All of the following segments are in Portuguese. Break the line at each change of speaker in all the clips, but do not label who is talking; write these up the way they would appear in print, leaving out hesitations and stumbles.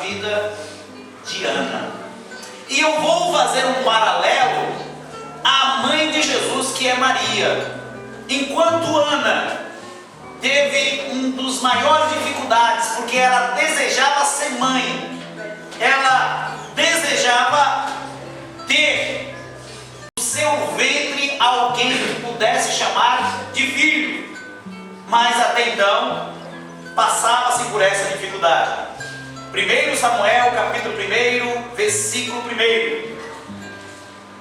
vida de Ana. E eu vou fazer um paralelo à mãe de Jesus, que é Maria. Enquanto Ana teve um dos maiores dificuldades, porque ela desejava ser mãe, ela desejava ter no seu ventre alguém que pudesse chamar de filho, mas até então passava-se por essa dificuldade. 1 Samuel capítulo 1, versículo 1.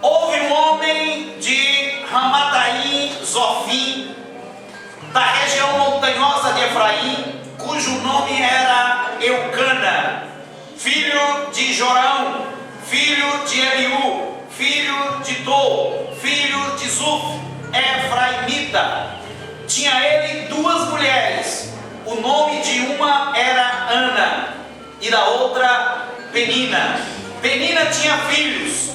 Houve um homem de Ramataim Zofim, da região montanhosa de Efraim, cujo nome era Eucana, filho de Jorão, filho de Eliú, filho de Dô, filho de Zuf, Efraimita. Tinha ele duas mulheres. O nome de uma era Ana e da outra Penina. Penina tinha filhos,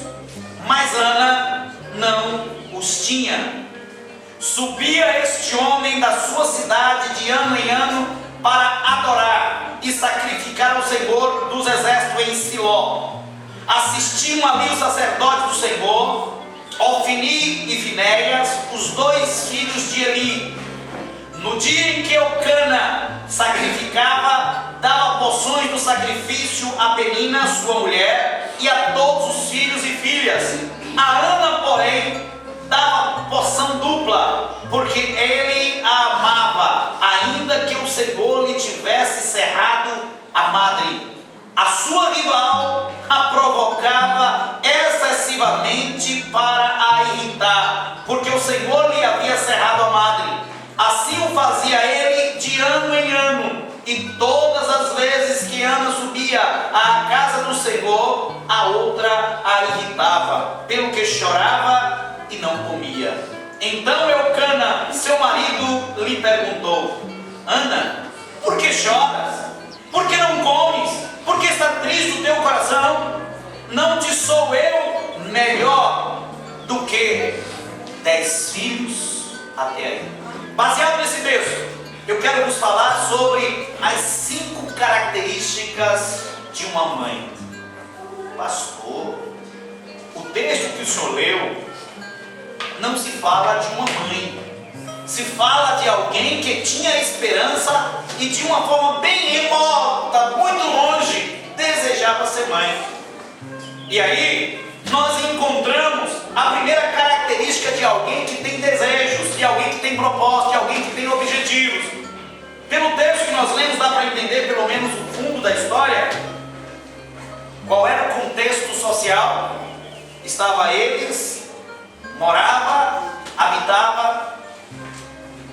mas Ana não os tinha. Subia este homem da sua cidade de ano em ano para adorar e sacrificar ao Senhor dos exércitos em Siló. Assistiam ali os sacerdotes do Senhor, Ofni e Finéias, os dois filhos de Eli. No dia em que Eucana sacrificava, dava porções do sacrifício a Penina, sua mulher, e a todos os filhos e filhas. A Ana, porém, dava porção dupla, porque ele a amava, ainda que o Senhor lhe tivesse cerrado a madre. A sua rival a provocava excessivamente para a irritar, porque o Senhor lhe havia cerrado a madre. Assim o fazia ele de ano em ano, e todas as vezes que Ana subia à casa do Senhor, a outra a irritava, pelo que chorava e não comia. Então Eucana, seu marido, lhe perguntou: Ana, por que choras? Por que não comes? Por que está triste o teu coração? Não te sou eu melhor do que 10 filhos até aí? Baseado nesse texto, eu quero vos falar sobre as 5 características de uma mãe. Pastor, o texto que o senhor leu não se fala de uma mãe, se fala de alguém que tinha esperança e de uma forma bem remota, muito longe, desejava ser mãe. E aí nós encontramos a primeira característica de alguém que tem desejos, de alguém que tem propósito, de alguém que tem objetivos. Pelo texto que nós lemos dá para entender pelo menos o fundo da história. Qual era o contexto social? Estava eles, morava, habitava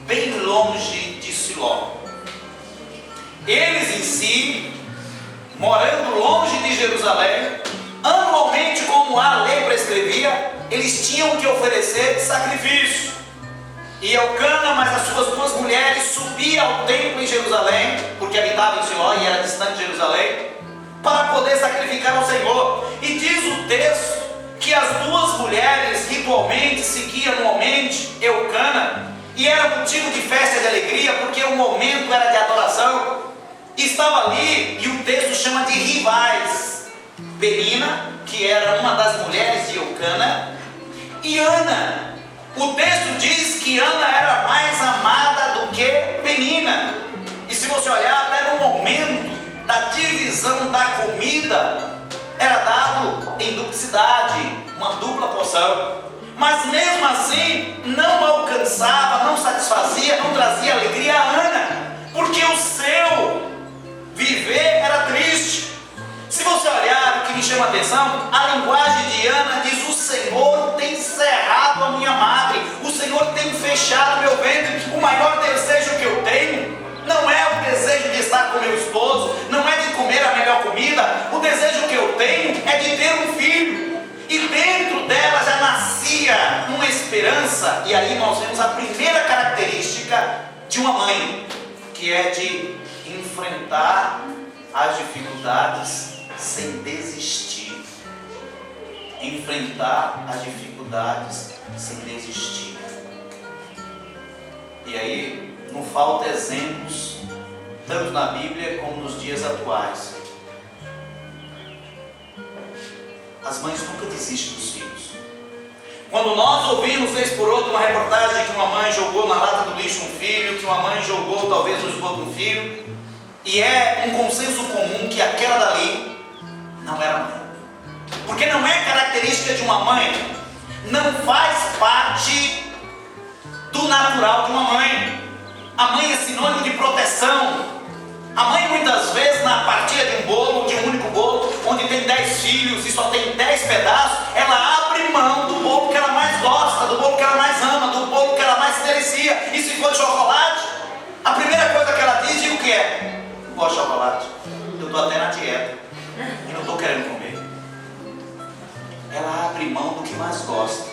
bem longe de Siló. Eles em si, morando longe de Jerusalém, anualmente, como a lei prescrevia, eles tinham que oferecer sacrifício. E Eucana, mas as suas duas mulheres, subia ao templo em Jerusalém, porque habitava em Siló e era distante de Jerusalém, para poder sacrificar ao Senhor. E diz o texto que as duas mulheres ritualmente seguiam anualmente Eucana, e era motivo de festa e de alegria, porque o momento era de adoração. E estava ali, e o texto chama de rivais, Penina, que era uma das mulheres de Eucana, e Ana. O texto diz que Ana era mais amada do que Penina. E se você olhar, até no momento da divisão da comida, era dado em duplicidade, uma dupla porção. Mas mesmo assim, não alcançava, não satisfazia, não trazia alegria a Ana, porque o seu viver era triste. Se você olhar, o que me chama a atenção, a linguagem de Ana diz: o Senhor tem cerrado a minha madre, o Senhor tem fechado meu ventre. O maior desejo que eu tenho não é o desejo de estar com meu esposo, não é de comer a melhor comida. O desejo que eu tenho é de ter um filho. E dentro dela já nascia uma esperança. E aí nós vemos a primeira característica de uma mãe, que é de enfrentar as dificuldades sem desistir. Enfrentar as dificuldades sem desistir. E aí não falta exemplos, tanto na Bíblia como nos dias atuais, As mães nunca desistem dos filhos. Quando nós ouvimos vez por outra uma reportagem de que uma mãe jogou na lata do lixo um filho, que uma mãe jogou talvez no esgoto um filho, e é um consenso comum que aquela dali não era mãe. Porque não é característica de uma mãe, não faz parte do natural de uma mãe. A mãe é sinônimo de proteção. A mãe muitas vezes na partilha de um bolo, de um único bolo, onde tem 10 filhos e só tem 10 pedaços, ela abre mão do bolo que ela mais gosta, do bolo que ela mais ama, do bolo que ela mais se delicia. E se for de chocolate, a primeira coisa que ela diz, o que é? Não gosto de chocolate, eu estou até na dieta e não estou querendo comer. Ela abre mão do que mais gosta.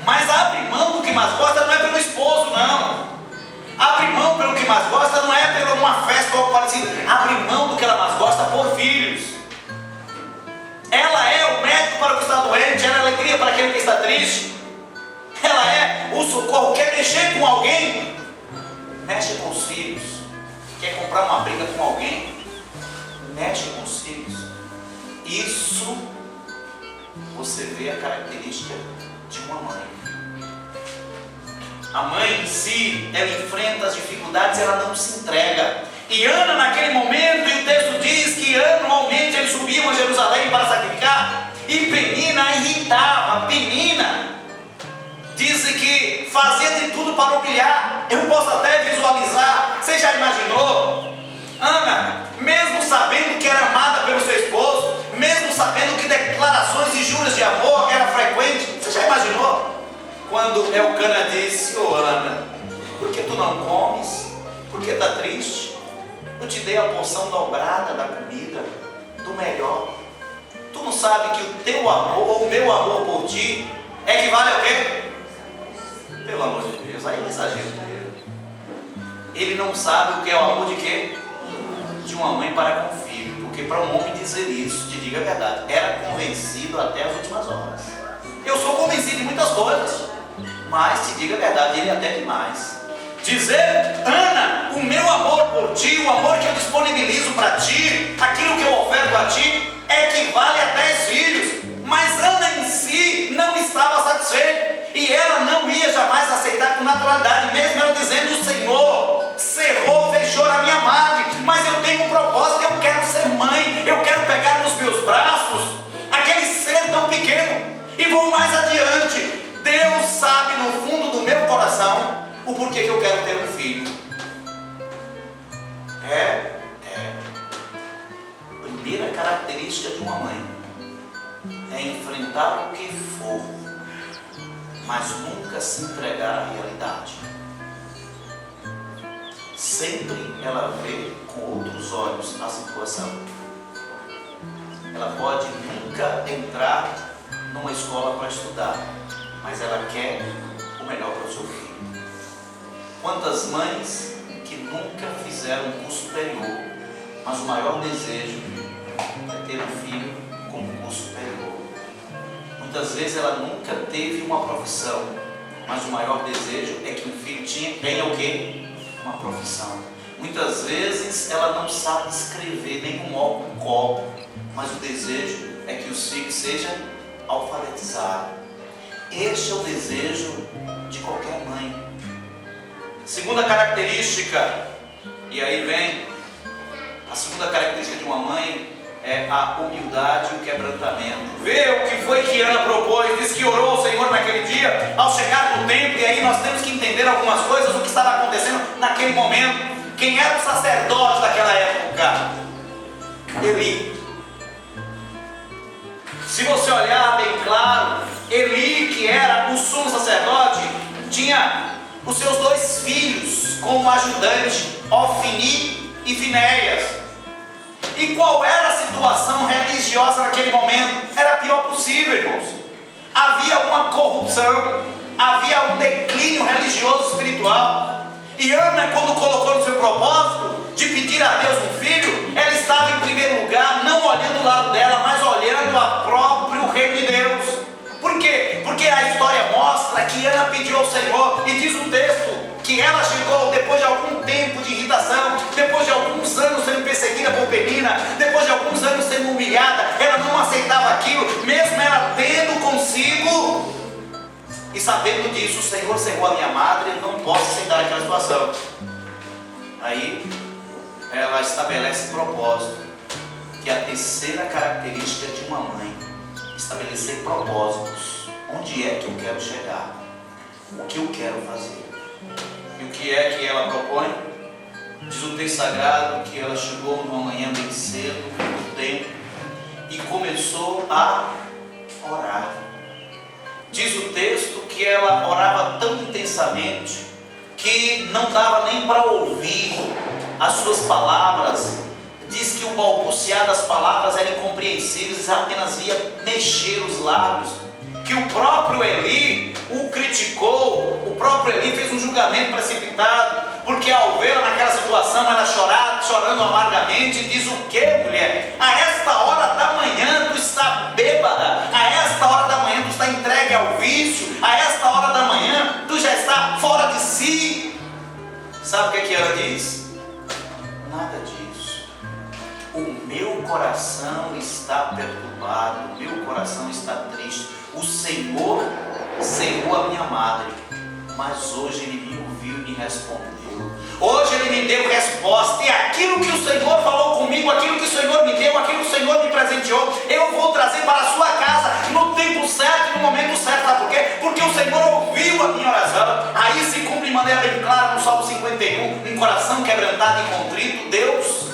Mas abre mão do que mais gosta não é pelo esposo, não. Abre mão pelo que mais gosta não é por uma festa ou algo parecido. Abre mão do que ela mais gosta por filhos. Ela é o médico para o que está doente, ela é a alegria para aquele que está triste. Ela é o socorro. Quer mexer com alguém? Mexe com os filhos. Quer comprar uma briga com alguém? Mexe com os filhos. Isso você vê a característica de uma mãe. A mãe em si, ela enfrenta as dificuldades, ela não se entrega. E Ana naquele momento, e o texto diz que anualmente eles subiam a Jerusalém para sacrificar, e Penina a irritava. Penina diz que fazia de tudo para humilhar. Eu posso até visualizar. Você já imaginou Ana, mesmo sabendo que era amada pelo seu esposo, mesmo sabendo que declarações e juras de amor era frequente, você já imaginou? Quando Elcana disse: ô Ana, por que tu não comes? Por que está triste? Eu te dei a porção dobrada da comida, do melhor. Tu não sabe que o teu amor, ou o meu amor por ti, equivale ao quê? Pelo amor de Deus, aí é exagero dele. Ele não sabe o que é o amor de quê? De uma mãe para com o filho. Porque para um homem dizer isso, te diga a verdade, era convencido até as últimas horas. Eu sou convencido de muitas coisas, mas te diga a verdade, ele até demais. Dizer: Ana, o meu amor por ti, o amor que eu disponibilizo para ti, aquilo que eu oferto a ti, equivale a 10 filhos. Mas Ana em si não estava satisfeita, e ela não ia jamais aceitar com naturalidade, mesmo ela dizendo: o Senhor cerrou, fechou a minha madre, mas eu tenho um propósito, eu quero ser mãe, eu quero pegar nos meus braços aquele ser tão pequeno. E vou mais adiante, Deus sabe no fundo do meu coração o porquê que eu quero ter um filho. Primeira característica de uma mãe é enfrentar o que for, mas nunca se entregar à realidade. Sempre ela vê com outros olhos a situação. Ela pode nunca entrar numa escola para estudar, mas ela quer o melhor para o seu filho. Quantas mães que nunca fizeram um curso superior, mas o maior desejo é ter um filho com um curso superior. Muitas vezes ela nunca teve uma profissão, mas o maior desejo é que o filho tenha o quê? Uma profissão. Muitas vezes ela não sabe escrever nem com ó com copo, mas o desejo é que os filhos sejam alfabetizados. Este é o desejo de qualquer mãe. Segunda característica, e aí vem a segunda característica de uma mãe, é a humildade e o quebrantamento. Vê o que foi que Ana propôs, diz que orou ao Senhor naquele dia, ao chegar no templo, e aí nós temos que entender algumas coisas, o que estava acontecendo naquele momento. Quem era o sacerdote daquela época? Eli. Se você olhar bem claro, Eli, que era o sumo sacerdote, tinha os seus 2 filhos como ajudante, Ofni e Finéias. E qual era a situação religiosa naquele momento? Era a pior possível, irmãos. Havia uma corrupção, havia um declínio religioso espiritual. E Ana, quando colocou no seu propósito de pedir a Deus um filho, ela estava em primeiro lugar, não olhando o lado dela, mas olhando a próprio reino de Deus. Por quê? Porque a história mostra que Ana pediu ao Senhor, e diz o texto que ela chegou depois de algum tempo de irritação, depois de alguns anos sendo perseguida por Penina, depois de alguns alguns anos sendo humilhada, ela não aceitava aquilo, mesmo ela tendo consigo e sabendo disso, o Senhor cerrou a minha madre, eu não posso aceitar aquela situação. Aí ela estabelece propósito, que é a terceira característica de uma mãe: estabelecer propósitos. Onde é que eu quero chegar? O que eu quero fazer? E o que é que ela propõe? Diz o texto sagrado que ela chegou numa manhã bem cedo no templo e começou a orar. Diz o texto que ela orava tão intensamente que não dava nem para ouvir as suas palavras. Diz que o balbuciar das palavras era incompreensível, apenas ia mexer os lábios. Que o próprio Eli o criticou, o próprio Eli fez um julgamento precipitado, porque ao vê-la naquela situação, ela chorando amargamente, diz: o que, mulher? A esta hora da manhã tu está bêbada, a esta hora da manhã tu está entregue ao vício, a esta hora da manhã tu já está fora de si. Sabe o que ela diz? Nada disso. O meu coração está perturbado, o meu coração está triste. O Senhor cerrou a minha madre, mas hoje Ele me ouviu e me respondeu. Hoje Ele me deu resposta, e aquilo que o Senhor falou comigo, aquilo que o Senhor me deu, aquilo que o Senhor me presenteou, eu vou trazer para a sua casa no tempo certo e no momento certo. Sabe por quê? Porque o Senhor ouviu a minha oração. Aí se cumpre de maneira bem clara no Salmo 51, um coração quebrantado e contrito, Deus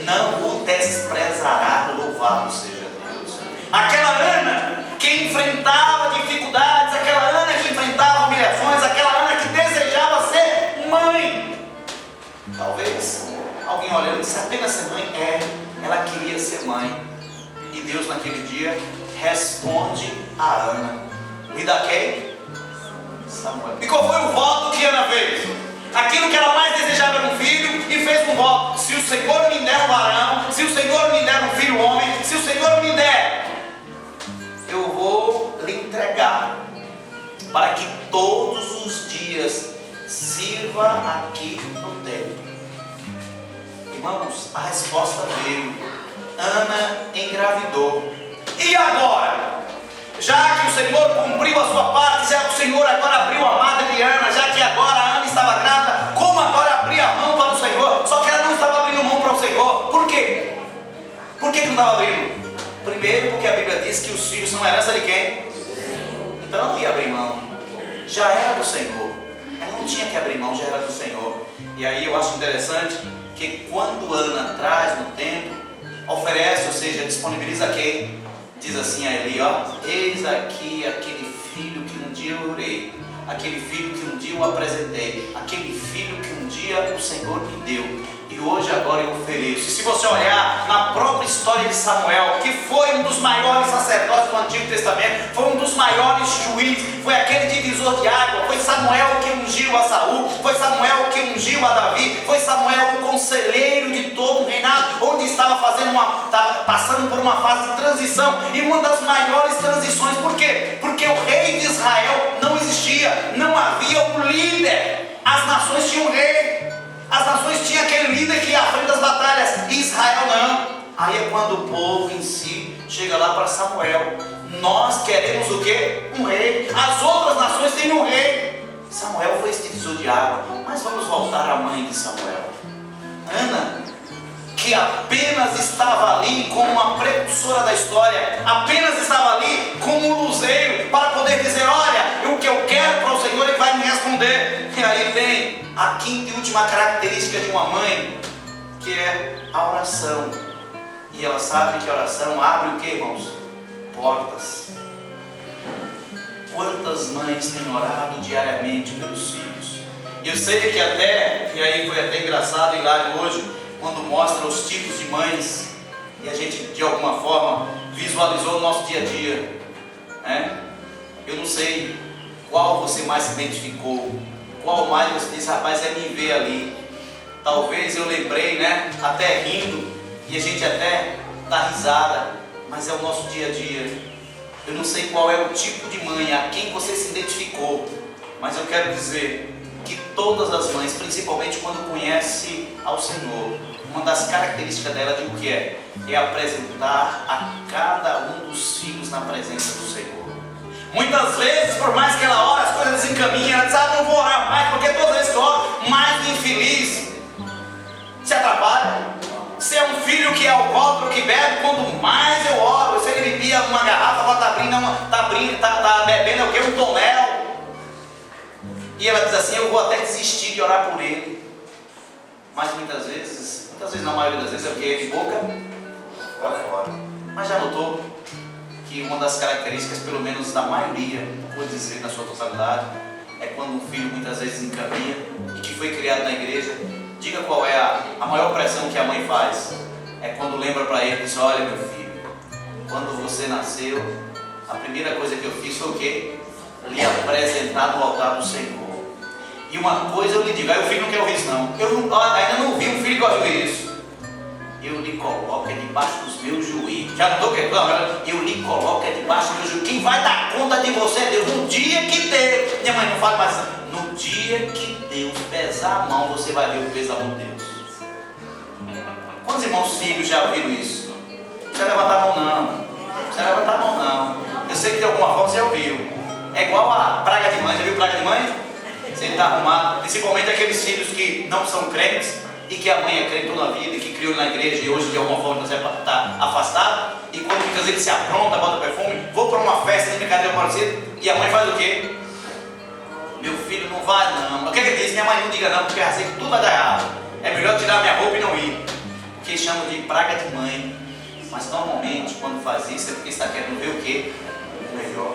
não o desprezará. Louvado seja Deus. Aquela Ana que enfrentava dificuldades, aquela Ana que enfrentava humilhações, aquela Ana que desejava ser mãe. Talvez alguém olhando e disse: apenas ser mãe? Ela queria ser mãe. E Deus naquele dia responde a Ana. E da quem? Samuel. E qual foi o voto que Ana fez? Aquilo que ela mais desejava era um filho, e fez um voto: se o Senhor me der um varão, se o Senhor me der um filho homem, se o Senhor me der, eu vou lhe entregar, para que todos os dias sirva aqui no templo. Irmãos, a resposta veio. Ana engravidou. E agora? Já que o Senhor cumpriu a sua parte, já que o Senhor agora abriu a madre de Ana, já que agora a Ana estava grávida, como agora abrir a mão para o Senhor? Só que ela não estava abrindo mão para o Senhor. Por quê? Por que não estava abrindo? Primeiro, porque a Bíblia diz que os filhos são herança de quem? Então não ia abrir mão. Já era do Senhor. Ela não tinha que abrir mão, já era do Senhor. E aí eu acho interessante que quando Ana traz no templo, oferece, ou seja, disponibiliza quem? Diz assim a Eli: ó, eis aqui aquele filho que um dia eu orei, aquele filho que um dia eu apresentei, aquele filho que um dia o Senhor me deu, e hoje agora eu ofereço. E se você olhar na própria história de Samuel, que foi um dos maiores sacerdotes do Antigo Testamento, foi um dos maiores juízes, foi aquele divisor de água, foi Samuel que ungiu a Saul, foi Samuel que ungiu a Davi, foi Samuel o conselheiro de todo o reinado, onde estava passando por uma fase de transição, e uma das maiores transições. Por quê? Porque o rei de Israel não existia, não havia um líder. As nações tinham um rei, as nações tinham aquele líder que ia à frente das batalhas, Israel não. Aí é quando o povo em si chega lá para Samuel: nós queremos o quê? Um rei. As outras nações têm um rei. Samuel foi esse divisor de água. Mas vamos voltar à mãe de Samuel, Ana, que apenas estava ali como uma precursora da história, apenas estava ali como um luzeiro para poder dizer: olha, o que eu quero para o Senhor, Ele vai me responder. E aí vem a quinta e última característica de uma mãe, que é a oração. E ela sabe que a oração abre o que, irmãos? Portas. Quantas mães têm orado diariamente pelos filhos? E eu sei que até, e aí foi até engraçado ir lá hoje, quando mostra os tipos de mães, e a gente de alguma forma visualizou o nosso dia a dia, né? Eu não sei qual você mais se identificou, qual mais você disse: rapaz, é me ver ali. Talvez eu lembrei, né? Até rindo, e a gente até dá risada, mas é o nosso dia a dia. Eu não sei qual é o tipo de mãe a quem você se identificou, mas eu quero dizer que todas as mães, principalmente quando conhece ao Senhor, uma das características dela, digo que é apresentar a cada um dos filhos na presença do Senhor. Muitas vezes, por mais que ela ora, as coisas desencaminham, ela diz, não vou orar mais, porque toda vez que eu oro, mais infeliz se atrapalha. Se é um filho que é alcoólatra, que bebe, quanto mais eu oro, se ele bebia uma garrafa, agora está bebendo o que? Um tonel. E ela diz assim, eu vou até desistir de orar por ele. Mas muitas vezes não, a maioria das vezes é o que? De boca para fora. Mas já notou que uma das características, pelo menos da maioria, vou dizer na sua totalidade, é quando um filho muitas vezes encaminha e que foi criado na igreja. Diga qual é a maior pressão que a mãe faz. É quando lembra para ele e diz, olha meu filho, quando você nasceu, a primeira coisa que eu fiz foi o quê? Lhe apresentar no altar do Senhor. E uma coisa eu lhe digo, aí o filho não quer ouvir isso não. Ainda não vi um filho que ouvir isso. Eu lhe coloco debaixo dos meus joelhos. Já não estou querendo? Eu lhe coloco debaixo dos meus joelhos. Quem vai dar conta de você é Deus. No dia que Deus, minha mãe não fala mais assim. No dia que Deus pesar a mão, você vai ver o peso da mão de Deus. Quantos irmãos filhos já ouviram isso? Não precisa levantar a mão não. Não precisa levantar a mão não. Eu sei que de alguma forma você ouviu. É igual a praga de mãe. Já viu praga de mãe? Você está arrumado. Principalmente aqueles filhos que não são crentes e que a mãe é crente toda a vida e que criou na igreja e hoje de alguma forma você está afastado. E quando muitas vezes ele se apronta, bota perfume, vou para uma festa de brincadeira parecida e a mãe faz o quê? Meu filho não vai não. O que ele diz? Minha mãe não diga não, porque eu sei que tudo vai dar errado. É melhor tirar minha roupa e não ir. O que chamam de praga de mãe. Mas normalmente quando faz isso é porque está querendo ver o quê? O melhor.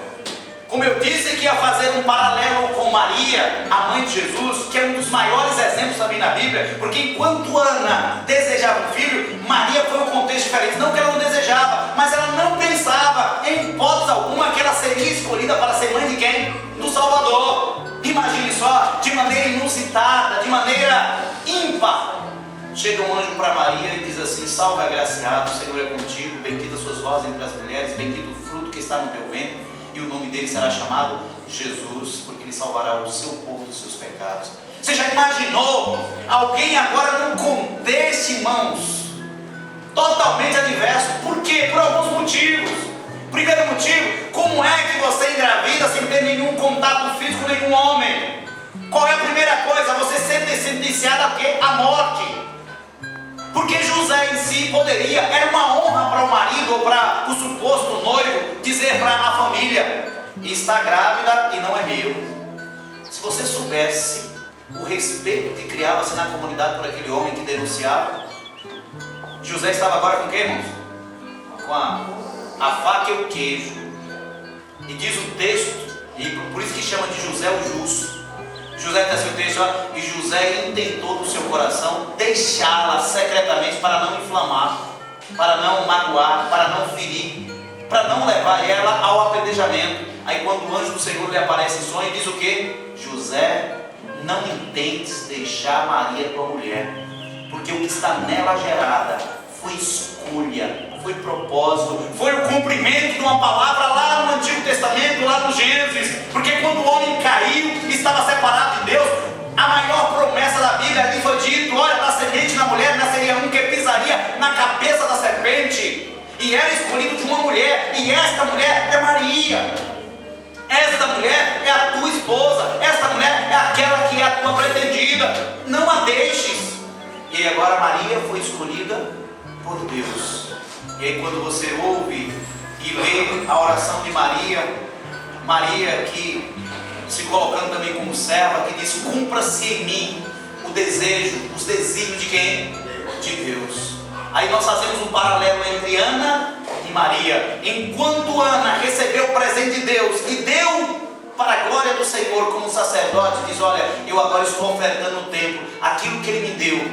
Como eu disse que ia fazer um paralelo com Maria, a mãe de Jesus, que é um dos maiores exemplos também na Bíblia, porque enquanto Ana desejava um filho, Maria foi um contexto diferente. Não que ela não desejava, mas ela não pensava em hipótese alguma que ela seria escolhida para ser mãe de quem? Do Salvador. Imagine só, de maneira inusitada, de maneira ímpar. Chega um anjo para Maria e diz assim, salve agraciado, o Senhor é contigo, bendita sois vós entre as mulheres, bendito o fruto que está no teu ventre. E o nome dele será chamado Jesus, porque ele salvará o seu povo dos seus pecados. Você já imaginou alguém agora num contexto, irmãos, totalmente adverso? Por quê? Por alguns motivos. Primeiro motivo, como é que você engravida sem ter nenhum contato físico com nenhum homem? Qual é a primeira coisa? Você ser sentenciado a quê? A morte. Porque José em si poderia, era uma honra para o marido ou para o suposto noivo dizer para a família, está grávida e não é meu. Se você soubesse o respeito que criava-se na comunidade por aquele homem que denunciava, José estava agora com o que, irmãos? Com a faca e o queijo. E diz o texto, e por isso que chama de José o justo. José está assim o texto, e José intentou no seu coração deixá-la secretamente para não inflamar, para não magoar, para não ferir, para não levar ela ao apedrejamento. Aí quando o anjo do Senhor lhe aparece em sonho, diz o que? José, não intentes deixar Maria tua mulher, porque o que está nela gerada foi escolha, foi propósito, foi o cumprimento de uma palavra lá no Antigo Testamento, lá no Gênesis. Porque quando o homem caiu, estava separado de Deus, a maior promessa da Bíblia ali foi dito, olha, da semente da mulher nasceria um que pisaria na cabeça da serpente, e era escolhido de uma mulher, e esta mulher é Maria. Esta mulher é a tua esposa, esta mulher é aquela que é a tua pretendida, não a deixes. E agora Maria foi escolhida por Deus. E aí quando você ouve e lê a oração de Maria, Maria que se colocando também como serva, que diz, cumpra-se em mim o desejo, os desígnios de quem? De Deus. Aí nós fazemos um paralelo entre Ana e Maria. Enquanto Ana recebeu o presente de Deus e deu para a glória do Senhor como sacerdote, diz, olha, eu agora estou ofertando no templo aquilo que Ele me deu,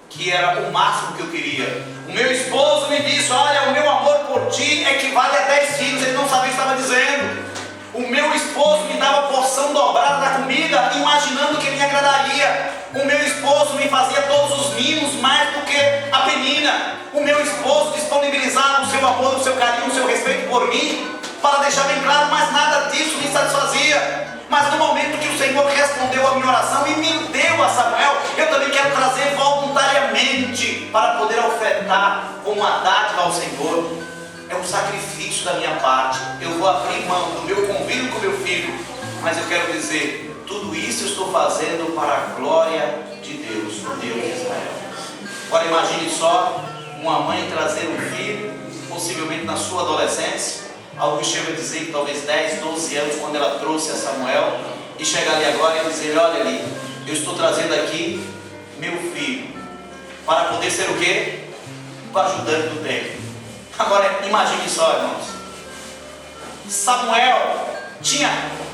que era o máximo que eu queria. O meu esposo me disse, olha, o meu amor por ti equivale a 10 filhos. Ele não sabia o que estava dizendo. O meu esposo me dava porção dobrada da comida, imaginando que me agradaria. O meu esposo me fazia todos os mimos, mais do que a Penina. O meu esposo disponibilizava o seu amor, o seu carinho, o seu respeito por mim, para deixar bem claro, mas nada disso me satisfazia. Mas no momento que o Senhor respondeu a minha oração e me deu a Samuel, eu também quero trazer voluntariamente para poder ofertar como uma dádiva ao Senhor. É um sacrifício da minha parte. Eu vou abrir mão do meu convívio com meu filho, mas eu quero dizer, tudo isso eu estou fazendo para a glória de Deus, o Deus de Israel. Agora imagine só uma mãe trazer um filho, possivelmente na sua adolescência, algo que chega a dizer que talvez 10, 12 anos, quando ela trouxe a Samuel, e chegar ali agora e dizer, olha ali, eu estou trazendo aqui meu filho, para poder ser o quê? O ajudante do templo. Agora imagine só, irmãos, Samuel tinha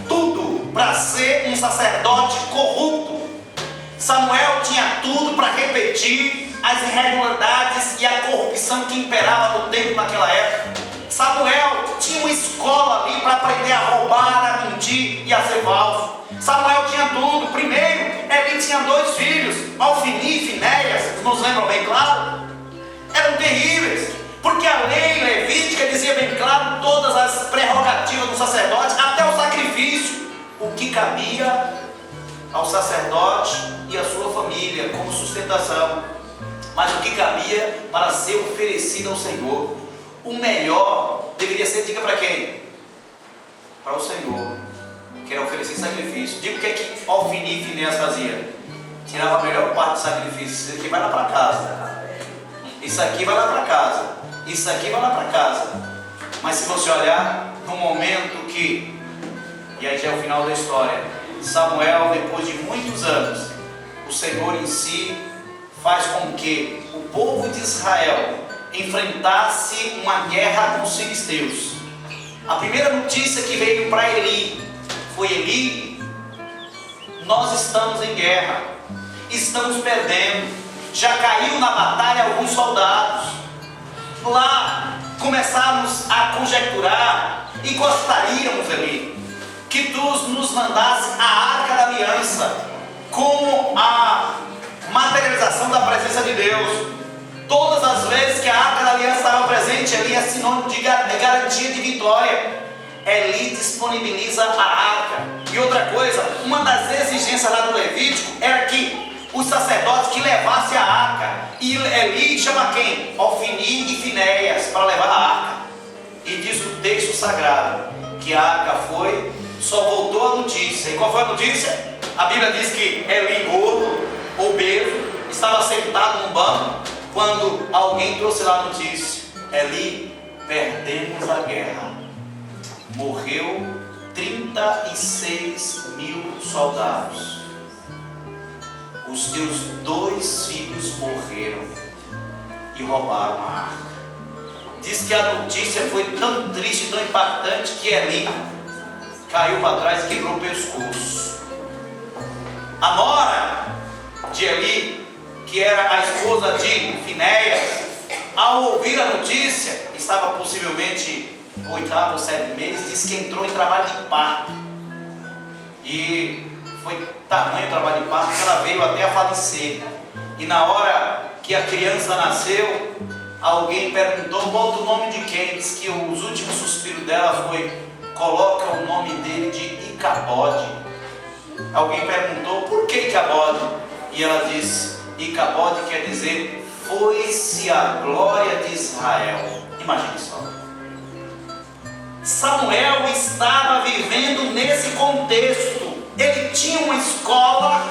tudo para ser um sacerdote corrupto. Samuel tinha tudo para repetir as irregularidades e a corrupção que imperava no templo naquela época. Samuel tinha uma escola ali para aprender a roubar, a mentir e a ser falso. Samuel tinha tudo. Primeiro, ele tinha 2 filhos, Ofni e Finéias, nos lembram bem claro? Eram terríveis, porque a lei levítica dizia bem claro todas as prerrogativas do sacerdote, até o sacrifício, o que cabia ao sacerdote e à sua família como sustentação, mas o que cabia para ser oferecido ao Senhor. O melhor deveria ser, diga para quem? Para o Senhor, que era oferecer sacrifício. Diga o que é que Ofni e Finéias fazia? Tirava a melhor parte do sacrifício. Isso aqui vai lá para casa, isso aqui vai lá para casa, isso aqui vai lá para casa. Mas se você olhar no momento que, e aí já é o final da história, Samuel, depois de muitos anos, o Senhor em si faz com que o povo de Israel enfrentasse uma guerra com os filisteus. A primeira notícia que veio para Eli foi: Eli, nós estamos em guerra, estamos perdendo, já caiu na batalha alguns soldados. Lá começamos a conjecturar e gostaríamos, Eli, que tu nos mandasse a Arca da Aliança como a materialização da presença de Deus. Todas as vezes que a Arca da Aliança estava presente, Eli é sinônimo de garantia de vitória. Eli disponibiliza a arca. E outra coisa, uma das exigências lá do Levítico era que os sacerdotes que levassem a arca, e Eli chama quem? Ofni e Finéias para levar a arca. E diz o texto sagrado que a arca foi, só voltou a notícia. E qual foi a notícia? A Bíblia diz que Eli, gordo, obeso, estava sentado num banco quando alguém trouxe lá a notícia: Eli, perdemos a guerra. Morreu 36.000 soldados. Os teus 2 filhos morreram e roubaram a arca. Diz que a notícia foi tão triste, tão impactante, que Eli caiu para trás e quebrou o pescoço. A nora de Eli, que era a esposa de Finéias, ao ouvir a notícia, estava possivelmente 8º ou 7º mês, disse que entrou em trabalho de parto. E foi tamanho o trabalho de parto que ela veio até a falecer. E na hora que a criança nasceu, alguém perguntou: bota o nome de quem? Diz que os últimos suspiros dela foi: coloca o nome dele de Icabode. Alguém perguntou: por que Icabode? E ela disse: Icabode quer dizer foi-se a glória de Israel. Imagine só. Samuel estava vivendo nesse contexto. Ele tinha uma escola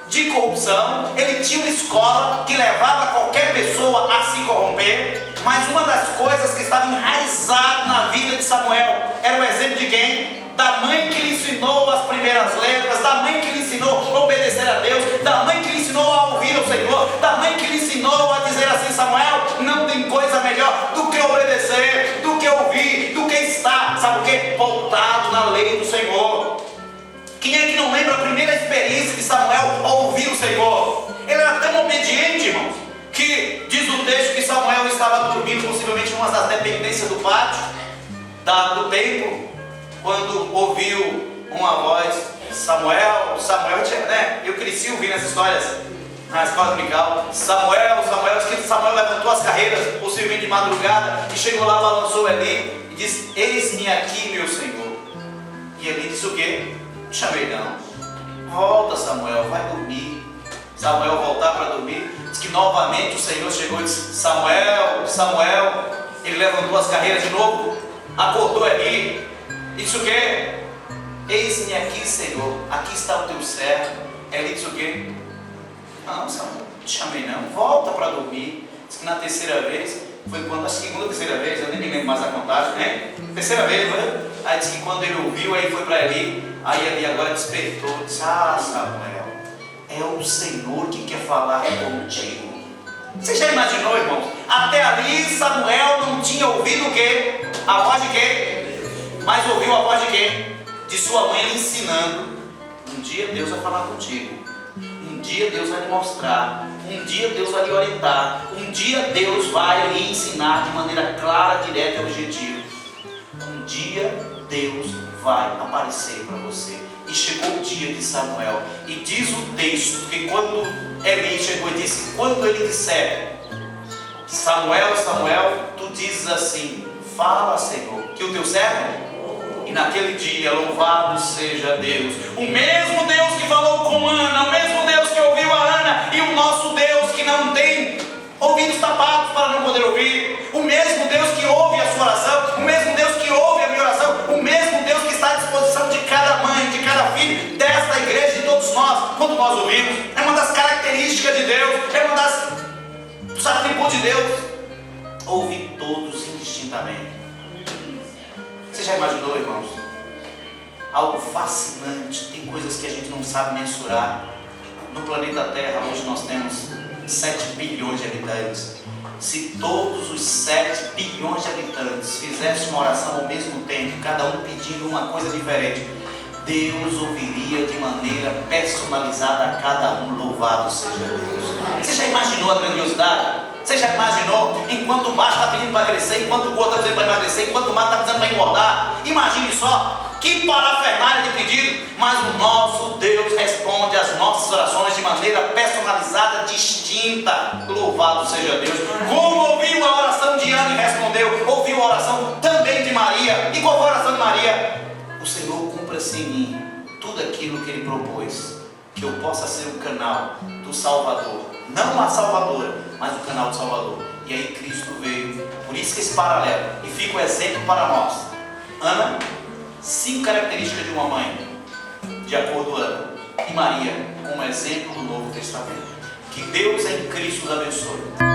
de corrupção, ele tinha uma escola que levava qualquer pessoa a se corromper. Mas uma das coisas que estava enraizada na vida de Samuel era o exemplo de quem? Da mãe que lhe ensinou as primeiras letras, da mãe que lhe ensinou a obedecer a Deus, da mãe que lhe ensinou a ouvir o Senhor, da mãe que lhe ensinou a dizer assim: Samuel, não tem coisa melhor do que obedecer, do que ouvir, do que estar, sabe o que? Voltado na lei do Senhor. Quem é que não lembra a primeira experiência de Samuel ao ouvir o Senhor? Ele era tão obediente, irmãos, que diz o texto que Samuel estava dormindo possivelmente em uma das dependências do pátio do templo, quando ouviu uma voz: Samuel, né? Eu cresci ouvindo essas histórias na escola dominical. Samuel, que Samuel levantou as carreiras, possivelmente de madrugada, e chegou lá, balançou Eli e disse: eis-me aqui, meu Senhor. E Eli disse o quê? Não chamei não. Volta, Samuel, vai dormir. Samuel voltar para dormir. Diz que novamente o Senhor chegou e disse: Samuel, Samuel. Ele levantou as carreiras de novo, acordou ali e disse o quê? Eis-me aqui, Senhor, aqui está o teu servo. Ele disse o quê? Não, Samuel, não te chamei não, volta para dormir. Diz que na terceira vez, foi quando, a segunda ou terceira vez, eu nem me lembro mais a contagem, né? Terceira vez, né? Aí disse que quando ele ouviu, aí foi para Eli, aí Eli agora despertou, disse: ah, Samuel, é o Senhor que quer falar contigo. Você já imaginou, irmãos? Até ali Samuel não tinha ouvido o quê? A voz de quê? Mas ouviu a voz de quê? De sua mãe ensinando: um dia Deus vai falar contigo, um dia Deus vai lhe mostrar, um dia Deus vai lhe orientar, um dia Deus vai lhe ensinar de maneira clara, direta e objetiva. Um dia Deus vai aparecer para você. E chegou o dia de Samuel, e diz o texto que quando Eli chegou e disse, quando ele disser: Samuel, Samuel, tu dizes assim: fala, Senhor, que o teu servo. E naquele dia, louvado seja Deus, o mesmo Deus que falou com Ana, o mesmo Deus que ouviu a Ana, e o nosso Deus que não tem ouvidos tapados para não poder ouvir, o mesmo Deus que ouve a sua oração, o mesmo Deus que ouve a minha oração, o mesmo Deus que está à disposição de cada mãe, de cada filho, desta igreja, de todos nós, quando nós ouvimos. É uma das características de Deus, é uma dos atributos de Deus, ouvir todos indistintamente. Você já imaginou, irmãos? Algo fascinante, tem coisas que a gente não sabe mensurar. No planeta Terra, hoje nós temos 7 bilhões de habitantes. Se todos os 7 bilhões de habitantes fizessem uma oração ao mesmo tempo, cada um pedindo uma coisa diferente, Deus ouviria de maneira personalizada a cada um. Louvado seja Deus. Você já imaginou a grandiosidade? Você já imaginou? Enquanto o macho está pedindo para crescer, enquanto o gordo está dizendo para emagrecer, enquanto o macho está dizendo para engordar. Imagine só, que parafernália de pedido. Mas o nosso Deus responde às nossas orações de maneira personalizada, distinta. Louvado seja Deus. Como ouviu a oração de Ana e respondeu, ouviu a oração também de Maria. E qual foi a oração de Maria? O Senhor cumpra-se em mim tudo aquilo que Ele propôs, que eu possa ser o canal do Salvador, não a Salvadora, mas o canal do Salvador. E aí Cristo veio. Por isso que esse paralelo, e fica o exemplo para nós. Ana, 5 características de uma mãe, de acordo com Ana, e Maria, como exemplo do Novo Testamento. Que Deus em Cristo os abençoe.